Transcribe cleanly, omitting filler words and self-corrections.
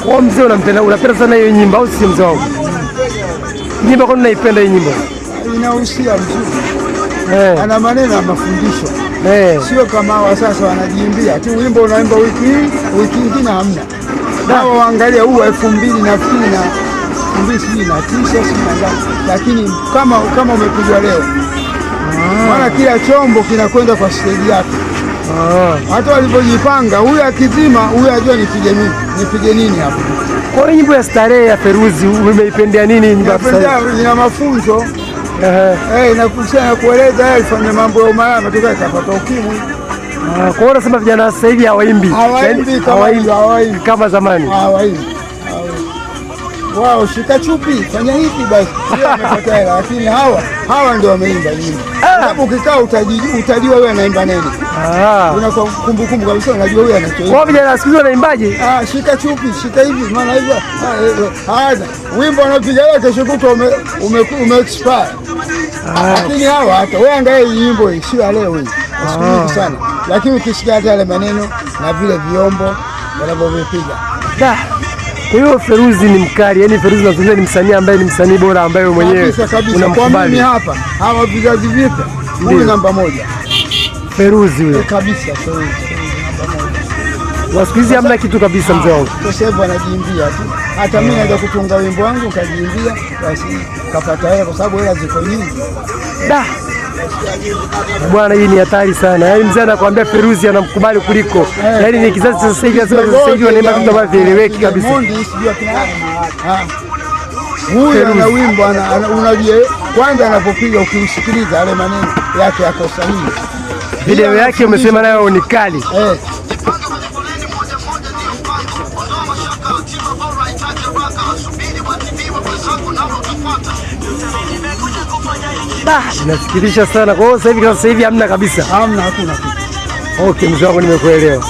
Kwa mzee unapenda sana hiyo nyimbo au si mzee wangu? Nyimbo kwa nini unaipenda hii nyimbo? Inahusia mzuri. Ana maneno ya mafundisho. Sio kama wa sasa wanajiimbia tu wimbo unaimba wiki nyingine hamna. Hawa waangalia huu 2009 lakini kama umepigwa leo. Maana kila chombo kinakwenda kwa stage yake. Hata walipojipanga huyu akizima huyu ajua nipige nini hapo. Kwa nyimbo ya starehe ya Feruzi umeipendea nini nyimbo ya starehe? Ina mafunzo. Inakuhusiana kueleza yeye alifanya mambo ya umalaya kutoka akapata ukimwi. Kwa hiyo unasema vijana sasa hivi hawaimbi kama zamani. Wao shika chupi fanya hivi basi. Lakini hawa ndio wameimba nyimbo. Sababu ukikaa utajua wewe anaimba nini. Una kumbukumbu kabisa unajua wewe anachoimba. Kwa vijana siku hizi wanaimbaje? Shika chupi, shika hivi maana hivyo. Wimbo unapiga leo kesho kutwa ume-expire. Lakini hawa hata wewe angalia nyimbo hii sio leo hii. Siku sana. Lakini ukisikia yale maneno na vile vyombo wanavyovipiga. Kwa hiyo Feruzi ni mkali, yani Feruzi nazungumzia ni msanii ambaye ni msanii bora ambaye wewe mwenyewe unamkubali. Kwa mimi hapa hawa vizazi vipya huyu namba 1. Feruzi huyo. Kabisa Feruzi namba 1. Wasikizi hamna kitu kabisa mzee wangu. Sasa hivi anajiimbia tu. Hata mimi naweza kutunga wimbo wangu kajiimbia basi kapata hela kwa sababu hela ziko nyingi. Bwana hii ni hatari sana. Yaani mzee anakuambia Feruzi anamkubali kuliko. Yaani ni kizazi cha sasa hivi sasa hivi wanaimba vitu ambavyo vieleweki kabisa. Huyu ana wimbo unajua kwanza anapopiga ukisikiliza yale maneno yake yako sahihi. Video yake umesema nayo ni kali. Inasikitisha sana. Kwa hiyo sasa hivi hamna kabisa. Hamna, hakuna kitu. Okay, mzee wangu nimekuelewa.